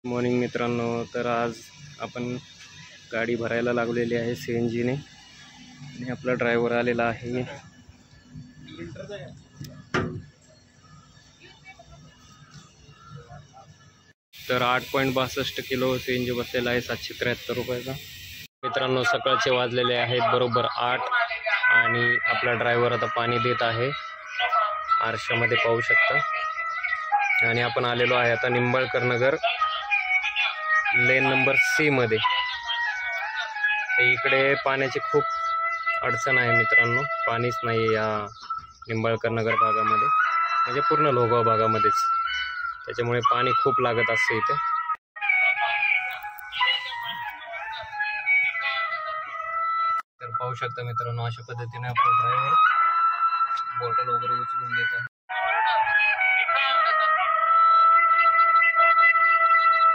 Morning मित्रांनो, तर आज आपण गाडी भरायला लागलेली आहे CNG ने आणि आपला ड्रायव्हर आलेला आहे। तर 8.62 किलो CNG बसलेला आहे 773 रुपयाचा। मित्रांनो, सकाळचे वाजलेले आहेत बरोबर 8 आणि आपला ड्रायव्हर आता पाणी देत आहे, आरशामध्ये पाहू शकता। आणि आपण आलेलो आहे आता निंबाळकर नगर लेन नंबर C मध्ये। इकडे पाण्याची खूप अडचण आहे मित्रांनो, पाणीच नाही या निंबाळकर नगर भागामध्ये, म्हणजे पूर्ण लोहगाव भागामध्येच, त्याच्यामुळे पाणी खूप लागत असते इथे। तर पाहू शकता मित्रांनो, अशा पद्धतीने आपला ड्रायव्हर बॉटल वगैरे उचलून देत आहे।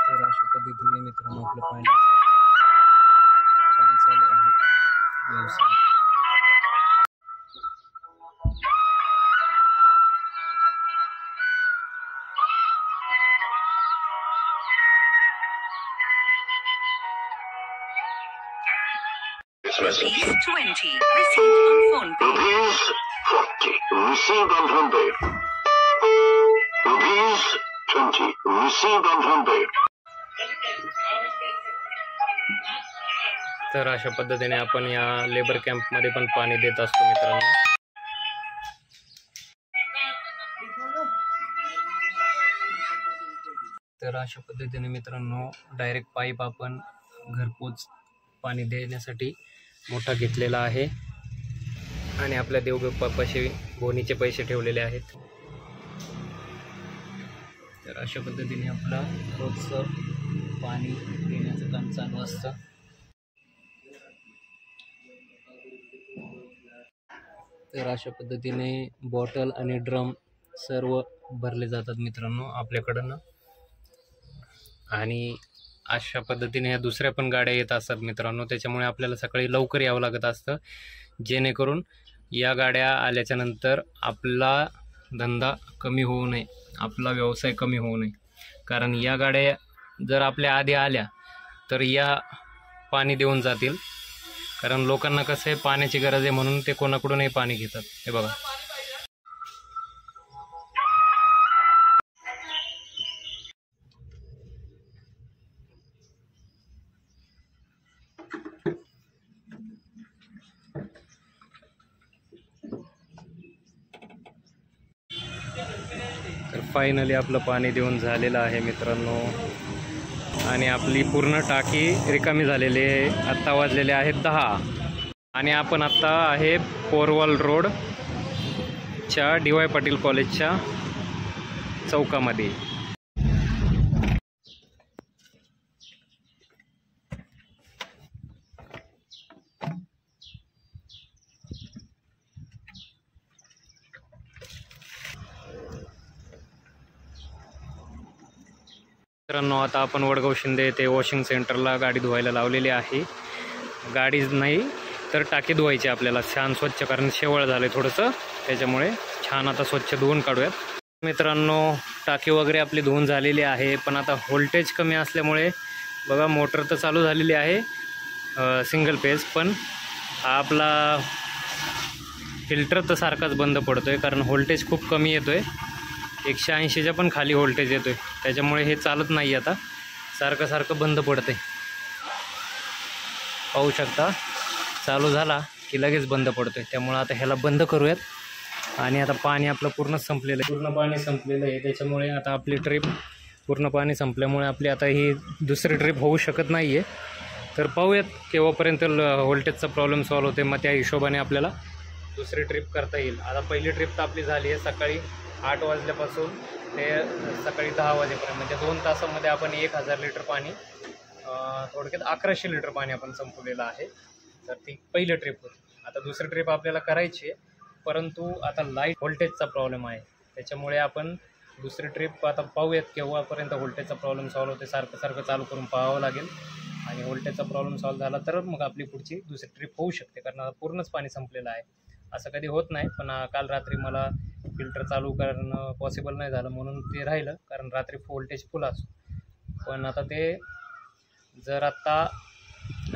तर अशा पद्धतीने मित्रांनो आपलं पाण्याचं काम चालू आहे, व्यवसाय। Rupees 20 received on phone pay. Rupees 40 received on phone pay. Rupees 20 received on phone pay. तर अशा पद्धतीने आपण या लेबर कॅम्प मध्ये पण पाणी देत असतो मित्रांनो। तर अशा पद्धतीने मित्रांनो डायरेक्ट पाईप आपण घरपोच पाणी देण्यासाठी मोठा घेतलेला आहे आणि आपल्या देवबाप्पाशी गोणीचे पैसे ठेवलेले आहेत। तर अशा पद्धतीने आपला रोजचं पाणी देण्याचं काम चालू असतं। तर अशा पद्धतीने बॉटल आणि ड्रम सर्व भरले जातात मित्रांनो आपल्याकडनं। आणि अशा पद्धतीने ह्या दुसऱ्या पण गाड्या येत असतात मित्रांनो, त्याच्यामुळे आपल्याला सकाळी लवकर यावं लागत असतं, जेणेकरून या गाड्या आल्याच्या नंतर आपला धंदा कमी होऊ नये, आपला व्यवसाय कमी होऊ नये। कारण या गाड्या जर आपल्या आधी आल्या तर या पाणी देऊन जातील, कारण लोकांना कसं आहे पाण्याची गरज आहे म्हणून ते कोणाकडूनही पाणी घेतात। हे बघा, तर फायनली आपलं पाणी देऊन झालेलं आहे मित्रांनो आणि आपली पूर्ण टाकी रिकामी झालेली आहे। आत्ता वाजलेले आहेत 10 आणि आपण आत्ता आहे पोरवाल रोडच्या DY पाटील कॉलेजच्या चौकामध्ये। मित्रांनो, आता आपण वडगाव शिंदे येथे वॉशिंग सेंटरला गाडी धुवायला लावलेली आहे। गाडीच नाही तर टाकी धुवायची आपल्याला छान स्वच्छ, कारण शेवळ झाले थोडंसं, त्याच्यामुळे छान आता स्वच्छ धुवून काढूयात। मित्रांनो, टाकी वगैरे आपली धुवून झालेली आहे, पण आता व्होल्टेज कमी असल्यामुळे बघा मोटर तर चालू झालेली आहे सिंगल पेज, पण हा आपला फिल्टर तर सारखाच बंद पडतोय, कारण व्होल्टेज खूप कमी येतोय, 180च्या पण खाली व्होल्टेज येतोय, त्याच्यामुळे हे चालत नाही, आता सारखं सारखं बंद पडते। पाहू शकता, चालू झाला की लगेच बंद पडतोय, त्यामुळे आता ह्याला बंद करूयात। आणि आता पाणी आपलं पूर्ण संपलेलं आहे, पूर्ण पाणी संपलेलं आहे, त्याच्यामुळे आता आपली ट्रिप पूर्ण पाणी संपल्यामुळे आपली आता ही दुसरी ट्रिप होऊ शकत नाही आहे। तर पाहूयात केव्हापर्यंत व्होल्टेजचा प्रॉब्लेम सॉल्व होते, मग त्या हिशोबाने आपल्याला दुसरी ट्रिप करता येईल। आता पहिली ट्रिप तर आपली झाली आहे सकाळी 8 वाजल्यापासून ते सकाळी 10 वाजेपर्यंत, म्हणजे 2 तासामध्ये आपण 1000 लिटर पाणी, थोडक्यात 1100 लिटर पाणी आपण संपवलेलं आहे। तर ती पहिली ट्रिप होती। आता दुसरी ट्रिप आपल्याला करायची आहे, परंतु आता लाईट व्होल्टेजचा प्रॉब्लेम आहे, त्याच्यामुळे आपण दुसरी ट्रिप आता पाहूयात केव्हापर्यंत व्होल्टेजचा प्रॉब्लेम सॉल्व होते। सारखं सारखं चालू करून पाहावं लागेल आणि व्होल्टेजचा प्रॉब्लेम सॉल्व झाला तर मग आपली पुढची दुसरी ट्रिप होऊ शकते, कारण आता पूर्णच पाणी संपलेलं आहे। असं कधी होत नाही, पण काल रात्री मला फिल्टर चालू करणं पॉसिबल नाही झालं म्हणून ते राहिलं, कारण रात्री व्होल्टेज फुल असतो। पण आता ते जर आत्ता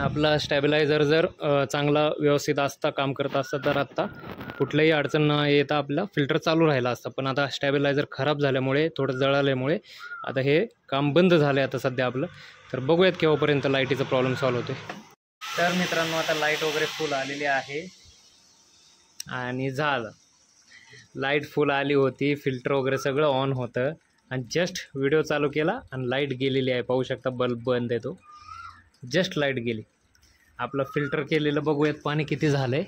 आपला स्टॅबिलायझर जर चांगला व्यवस्थित असता काम करत असता तर आत्ता कुठल्याही अडचण न येता आपला फिल्टर चालू राहिला असता. पण आता स्टॅबिलायझर खराब झाल्यामुळे थोडं जळाल्यामुळे आता हे काम बंद झालं आहे आता सध्या आपलं. तर बघूयात केव्हापर्यंत लाईटीचा प्रॉब्लेम सॉल्व्ह होते. तर मित्रांनो आता लाईट वगैरे फुल आलेली आहे आणि झालं. लाईट फुल आली होती, फिल्टर वगैरे सगळं ऑन होतं आणि जस्ट व्हिडिओ चालू केला आणि लाईट गेलेली आहे. पाहू शकता बल्ब बंद आहे तो, जस्ट लाईट गेली. आपलं फिल्टर केलेलं बघूयात पाणी किती झालं आहे.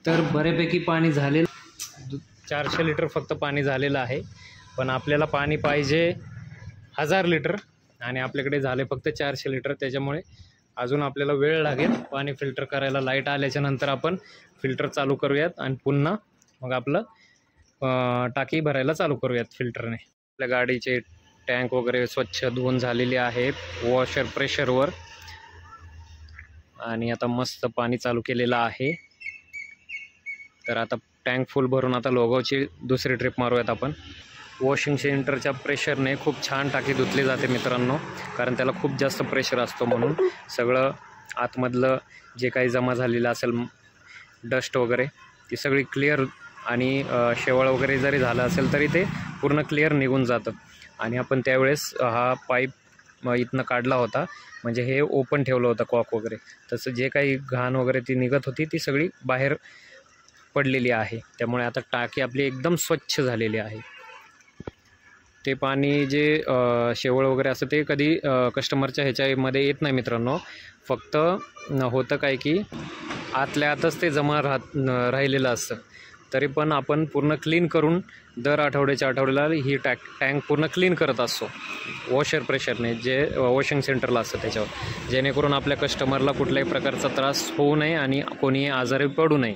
तर बऱ्यापैकी पाणी झालेलं, 400 लिटर फक्त पाणी झालेलं आहे. पण आपल्याला पाणी पाहिजे 1000 लिटर आणि आपल्याकडे झाले फक्त 400 लिटर. त्याच्यामुळे अजून आपल्याला वेळ लागेल पाणी फिल्टर करायला. लाईट आल्याच्या नंतर आपण फिल्टर चालू करूयात आणि पुन्हा मग आपलं टाकी भरायला चालू करूयात फिल्टरने. आपल्या गाडीचे टँक वगैरे स्वच्छ धुवून झालेले आहेत वॉशर प्रेशरवर आणि आता मस्त पाणी चालू केलेलं आहे. तर आता टँक फुल भरून आता लोगावची दुसरी ट्रिप मारूयात आपण. वॉशिंग सेंटरच्या प्रेशरने खूप छान टाकी धुतली जाते मित्रांनो, कारण त्याला खूप जास्त प्रेशर असतो म्हणून सगळं आतमधलं जे काही जमा झालेलं असेल डस्ट वगैरे ती सगळी क्लिअर आणि शेवाळ वगैरे जरी झालं असेल तरी ते पूर्ण क्लिअर निघून जातं. आणि आपण त्यावेळेस हा पाईप इथनं काढला होता, म्हणजे हे ओपन ठेवलं होतं कॉक वगैरे, तसं जे काही घाण वगैरे ती निघत होती ती सगळी बाहेर पडलेली आहे. त्यामुळे आता टाकी आपली एकदम स्वच्छ झालेली आहे. ते पाणी जे शेवळ वगैरे असतं ते कधी कस्टमरच्या ह्याच्यामध्ये येत नाही मित्रांनो. फक्त होतं काय की आतल्या आतच ते जमा राहिलेलं असतं. तरी पण आपण पूर्ण क्लीन करून दर आठवड्याच्या आठवड्याला ही टँक पूर्ण क्लीन करत असतो वॉशर प्रेशरने, जे वॉशिंग सेंटरला असतं त्याच्यावर, जेणेकरून आपल्या कस्टमरला कुठल्याही प्रकारचा त्रास होऊ नये आणि कोणीही आजारी पडू नये.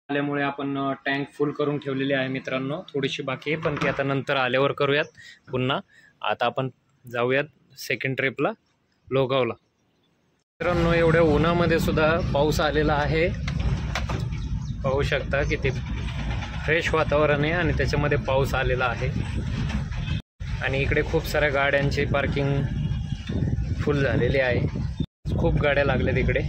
आल्यामुळे आपण टँक फुल करून ठेवलेली आहे मित्रांनो. थोडीशी बाकी आहे पण ती आता नंतर आल्यावर करूयात पुन्हा. आता आपण जाऊयात सेकंड ट्रिपला लोगावला. मित्रांनो एवढ्या उन्हामध्ये सुद्धा पाऊस आलेला आहे. पाहू शकता किती फ्रेश वातावरण आहे आणि त्याच्यामध्ये पाऊस आलेला आहे. आणि इकडे खूप साऱ्या गाड्यांची पार्किंग फुल झालेली आहे, खूप गाड्या लागल्यात इकडे.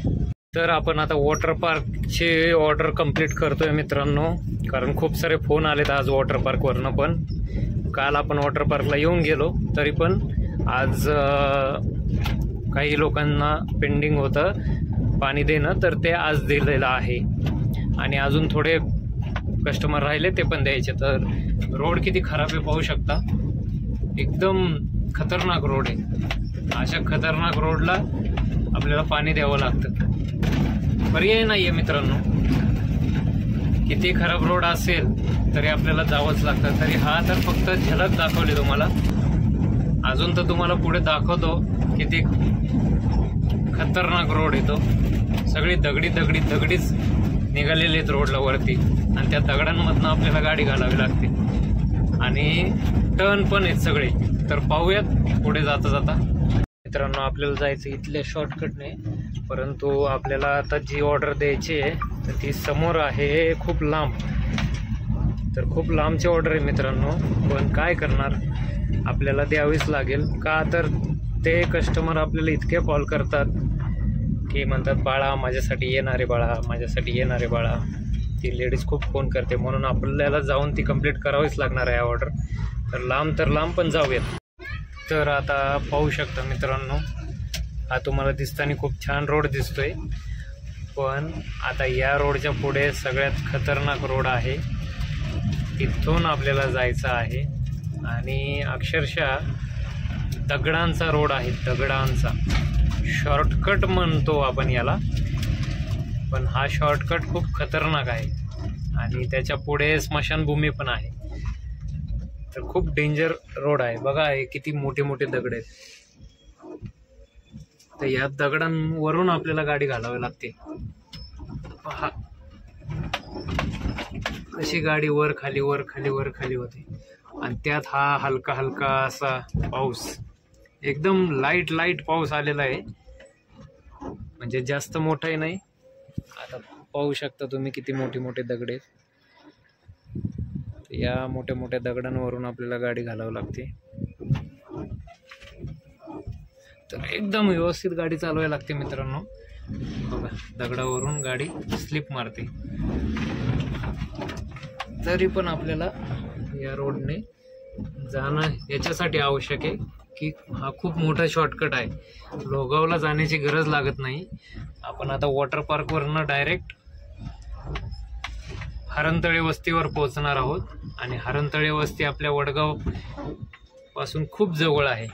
तर आपण आता वॉटर पार्कची ऑर्डर कंप्लीट करतो आहे मित्रांनो, कारण खूप सारे फोन आलेत आज वॉटर पार्कवरनं. पण काल आपण वॉटर पार्कला येऊन गेलो तरी पण आज काही लोकांना पेंडिंग होतं पाणी देणं, तर ते आज दिलेलं आहे. आणि अजून थोडे कस्टमर राहिले ते पण द्यायचे. तर रोड किती खराब आहे पाहू शकता, एकदम खतरनाक रोड आहे. अशा खतरनाक रोडला आपल्याला पाणी द्यावं लागतं, पर्याय नाही आहे मित्रांनो. किती खराब रोड असेल तरी आपल्याला जावंच लागतं. तरी हा तर फक्त झलक दाखवली तुम्हाला, अजून तर तुम्हाला पुढे दाखवतो किती खतरनाक रोड येतो. सगळी दगडीच निघालेली आहेत रोडला वरती आणि त्या दगडांमधनं आपल्याला गाडी घालावी लागते आणि टर्न पण आहेत सगळे. तर पाहूयात पुढे जाता जाता. मित्रांनो आपल्याला जायचं इथल्या शॉर्टकटने, परंतु आपल्याला आता जी ऑर्डर द्यायची आहे तर ती समोर आहे खूप लांब. तर खूप लांबची ऑर्डर आहे मित्रांनो, पण काय करणार आपल्याला द्यावीच लागेल. का तर ते कस्टमर आपल्याला इतके कॉल करतात की म्हणतात बाळा माझ्यासाठी येणारे बाळा, माझ्यासाठी येणारे बाळा. ती लेडीज खूप फोन करते म्हणून आपल्याला जाऊन ती कंप्लीट करावीच लागणार आहे ऑर्डर. तर लांब पण जाऊयात. तर आता पाहू शकता मित्रांनो, हा तुम्हाला दिसताना खूप छान रोड दिसतोय, पण आता या रोडच्या पुढे सगळ्यात खतरनाक रोड आहे. तिथून आपल्याला जायचं आहे आणि अक्षरशः दगडांचा रोड आहे, दगडांचा. शॉर्टकट म्हणतो आपण याला, पण हा शॉर्टकट खूप खतरनाक आहे आणि त्याच्या पुढे स्मशानभूमी पण आहे. तर खूप डेंजर रोड आहे. बघा हे किती मोठे मोठे दगड आहेत. तर या दगडांवरून आपल्याला गाडी घालावी लागते. पहा कशी गाडी वर खाली होते आणि त्यात हा हलका असा पाऊस, एकदम लाईट पाऊस आलेला आहे, म्हणजे जास्त मोठाही नाही. आता पाहू शकता तुम्ही किती मोठे दगड आहेत. या मोठ्या दगडांवरून आपल्याला गाडी घालावी लागते. तर एकदम व्यवस्थित गाडी चालवायला लागते मित्रांनो. बघा दगडावरून गाडी स्लिप मारते, तरी पण आपल्याला या रोडने जाणं याच्यासाठी आवश्यक आहे की हा खूप मोठा शॉर्टकट आहे. लोगावला जाण्याची गरज लागत नाही. आपण आता वॉटर पार्कवरनं डायरेक्ट हरणतळे वस्तीवर पोहोचणार आहोत. आणि हरणतळे वस्ती आपल्या वडगाव पासून खूप जवळ आहे,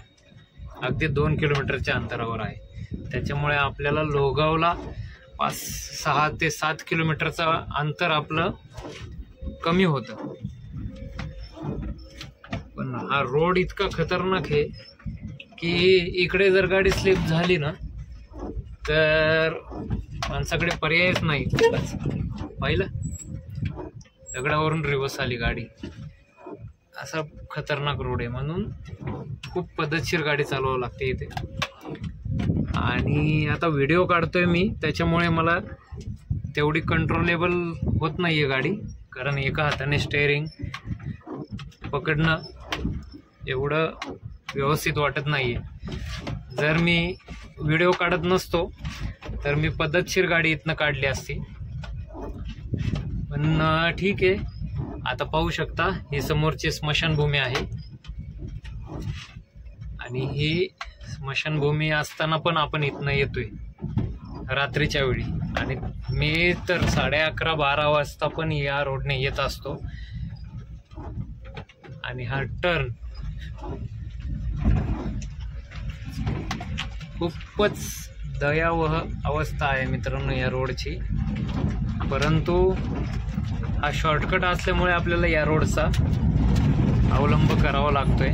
अगदी 2 किलोमीटरच्या अंतरावर आहे. त्याच्यामुळे आपल्याला लोगावला 6 ते 7 किलोमीटरचं अंतर आपलं कमी होतं. पण हा रोड इतका खतरनाक आहे की इकडे जर गाडी स्लिप झाली ना तर माणसाकडे पर्यायच नाही. पाहिलं, दगडावरून रिवर्स आली गाडी. असा खतरनाक रोड आहे, म्हणून खूप पद्धतशीर गाडी चालवावं लागते इथे. आणि आता व्हिडिओ काढतोय मी, त्याच्यामुळे मला तेवढी कंट्रोलेबल होत नाही आहे गाडी, कारण एका हाताने स्टेअरिंग पकडणं एवढं व्यवस्थित वाटत नाही आहे. जर मी व्हिडिओ काढत नसतो तर मी पद्धतशीर गाडी इथनं काढली असती. पण ठीक आहे, आता पाहू शकता ही समोरची स्मशानभूमी आहे. आणि ही स्मशानभूमी असताना पण आपण इथनं येतोय रात्रीच्या वेळी. आणि मी तर 11:30-12 वाजता पण या रोडने येत असतो. आणि हा टर्न खूपच दयावह अवस्था आहे मित्रांनो या रोडची. परंतु हा शॉर्टकट असल्यामुळे आपल्याला या रोडचा अवलंब करावा लागतोय,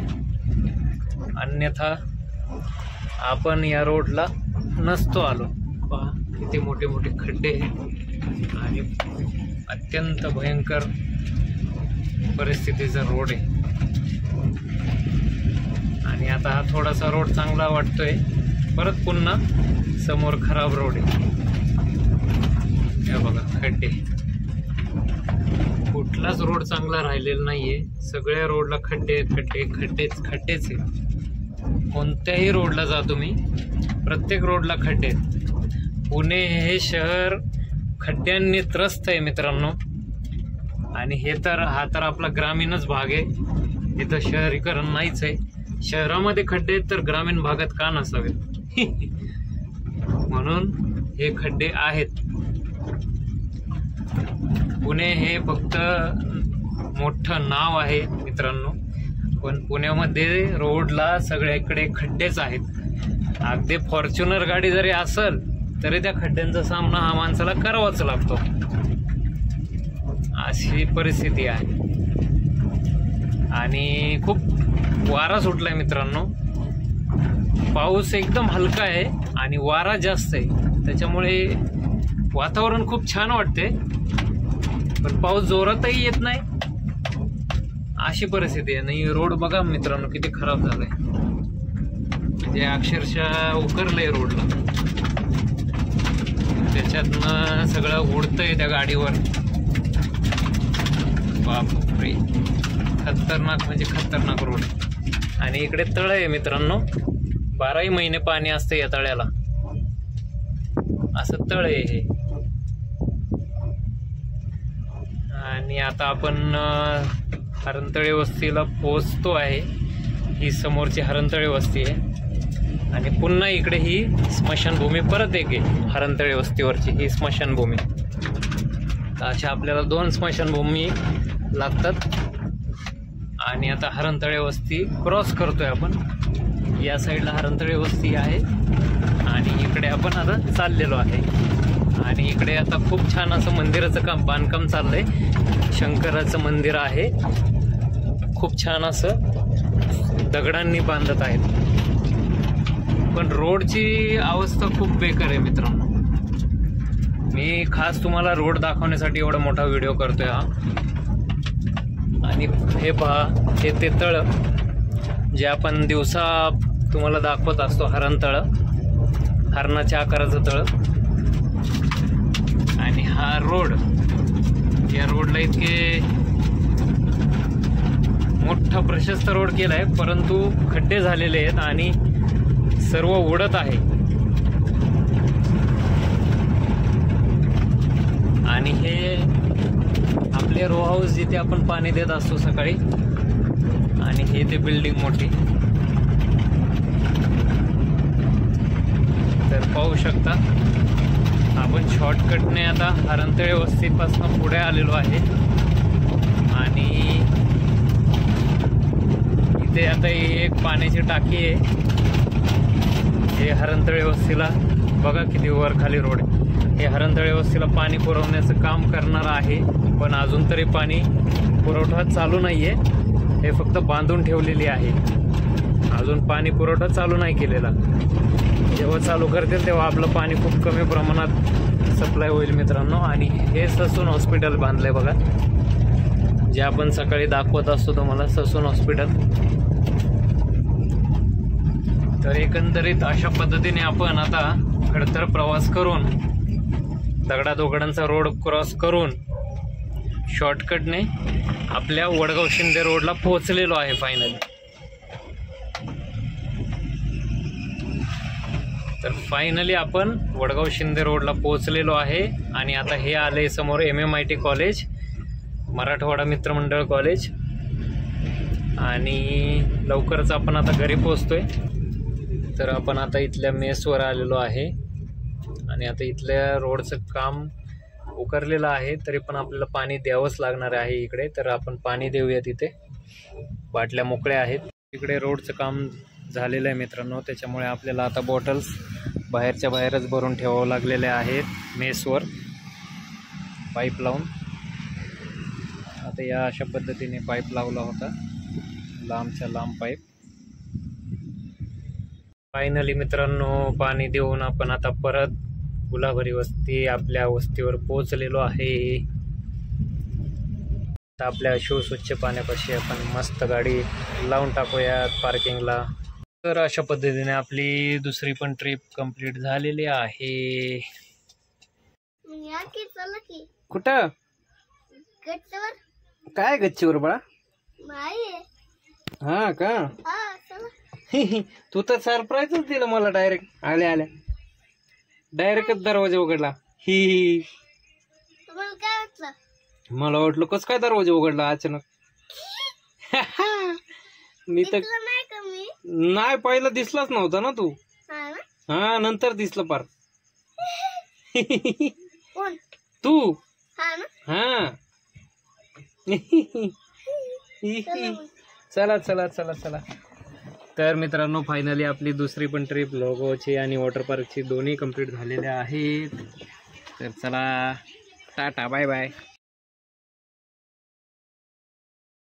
अन्यथा आपण या रोडला नसतो आलो. पहा किती मोठे मोठे खड्डे आणि अत्यंत भयंकर परिस्थितीचा रोड आहे. आणि आता हा थोडासा रोड चांगला वाटतोय, परत पुन्हा समोर खराब रोड आहे. हे बघा खड्डे, कुठलाच रोड चांगला राहिलेला नाहीये. सगळ्या रोडला खड्डे खड्डेच आहे. कोणत्याही रोडला जा तुम्ही, प्रत्येक रोडला खड्डे आहेत. पुणे हे शहर खड्ड्यांनी त्रस्त आहे मित्रांनो. आणि हा तर आपला ग्रामीणच भाग आहे, इथं शहरीकरण नाहीच आहे. शहरामध्ये खड्डे आहेत तर ग्रामीण भागात का नसावेत? म्हणून हे खड्डे आहेत. पुणे हे फक्त मोठं नाव आहे मित्रांनो, पण पुण्यामध्ये रोडला सगळ्याकडे खड्डेच आहेत. अगदी फॉर्च्युनर गाडी जरी असेल तरी त्या खड्ड्यांचा सामना हा माणसाला करावाच लागतो, अशी परिस्थिती आहे. आणि खूप वारा सुटलाय मित्रांनो. पाऊस एकदम हलका आहे आणि वारा जास्त आहे, त्याच्यामुळे वातावरण खूप छान वाटते. पण पाऊस जोरातही येत नाही, अशी परिस्थिती आहे. आणि रोड बघा मित्रांनो किती खराब झालाय, म्हणजे अक्षरशः उकरलंय रोडला. त्याच्यातनं सगळं उडतंय त्या गाडीवर. बापरे, खतरनाक म्हणजे खतरनाक रोड. आणि इकडे तळ आहे मित्रांनो, 12ही महिने पाणी असतं या तळ्याला. असं तळ आहे हे. आणि आता आपण हरणतळे वस्तीला पोहोचतो आहे. ही समोरची हरणतळे वस्ती आहे. आणि पुन्हा इकडे ही स्मशानभूमी परत एक आहे हरणतळे वस्तीवरची, ही स्मशानभूमी. अशा आपल्याला 2 स्मशानभूमी लागतात. आणि आता हरणतळे वस्ती क्रॉस करतोय आपण. या साईडला हरणतळे वस्ती आहे आणि इकडे आपण आता चाललेलो आहे. आणि इकडे आता खूप छान असं मंदिराचं बांधकाम चाललंय. शंकराचं मंदिर आहे, खूप छान असं दगडांनी बांधत आहेत. पण रोडची अवस्था खूप बेकार आहे मित्रांनो. मी खास तुम्हाला रोड दाखवण्यासाठी एवढा मोठा व्हिडिओ करतोय हा. आणि हे पहा, हे ते तळ जे आपण दिवसा तुम्हाला दाखवत असतो, हरणतळ, हरणाच्या आकाराचं तळ. आणि हा रोड, या रोडला इतके मोठा प्रशस्त रोड केला आहे, परंतु खड्डे झालेले आहेत. आणि सर्व उडत आहे. आणि हे आपले रो हाऊस जिथे आपण पाणी देत असतो सकाळी, आणि हे ते बिल्डिंग मोठी. तर पाहू शकता आपण शॉर्टकटने आता हरणतळे वस्तीपासून पुढे आलेलो आहे. आणि इथे आता एक पाण्याची टाकी आहे. हे हरणतळे वस्तीला बघा किती वर खाली रोड आहे. हे हरणतळे वस्तीला पाणी पुरवण्याचं काम करणार आहे, पण अजून तरी पाणी पुरवठा चालू नाही आहे. हे फक्त बांधून ठेवलेली आहे, अजून पाणी पुरवठा चालू नाही केलेला. जेव्हा चालू करतील तेव्हा आपलं पाणी खूप कमी प्रमाणात सप्लाय होईल मित्रांनो. आणि हे ससून हॉस्पिटल बांधलं आहे बघा, जे आपण सकाळी दाखवत असतो तुम्हाला, ससून हॉस्पिटल. तर एकंदरीत अशा पद्धतीने आपण आता खडतर प्रवास करून, दगडादोगडांचा रोड क्रॉस करून शॉर्टकटने आपल्या वडगाव शिंदे रोडला पोहोचलेलो आहे फायनली. तर फायनली आपण वडगाव शिंदे रोडला पोहोचलेलो आहे. आणि आता हे आले समोर MMIT कॉलेज, मराठवाडा मित्रमंडळ कॉलेज. आणि लवकरच आपण आता घरी पोहोचतोय. तर आपण आता इथल्या मेसवर आलेलो आहे. आणि आता इथल्या रोडचं काम उकरलेलं आहे, तरी पण आपल्याला पाणी द्यावंच लागणार आहे इकडे. तर आपण पाणी देऊया. तिथे बाटल्या मोकळ्या आहेत. इकडे रोडचं काम झालेलं आहे मित्रांनो, त्याच्यामुळे आपल्याला आता बॉटल्स बाहेरच्या बाहेरच भरून ठेवावं लागलेले आहेत मेसवर पाईप लावून. आता या अशा पद्धतीने पाईप लावला होता, लांबच्या लांब पाईप. फायनली मित्रांनो पाणी देऊन आपण आता परत गुलाबरी वस्ती आपल्या वस्तीवर पोहोचलेलो आहे. आता आपल्या शिवस्वच्छ पाण्यापाशी आपण मस्त गाडी लावून टाकूयात पार्किंगला. तर अशा पद्धतीने आपली दुसरी पण ट्रिप कंप्लीट झालेली आहे. कुठं काय गच्चीवर बाळा? हा का? तू तर सरप्राईजच दिलं मला. डायरेक्ट आल्या आल्या डायरेक्टच दरवाजा उघडला. ही मला वाटलं कस काय दरवाजा उघडला अचानक. मी तर नाही, पहिला दिसलाच नव्हता ना तू. हा नंतर दिसलं पार. तू हा. चला चला चला चला. तर मित्रांनो फायनली आपली दुसरी पण ट्रिप लोगोची आणि वॉटर पार्कची दोन्ही कंप्लीट झालेल्या आहेत. तर चला टाटा बाय बाय.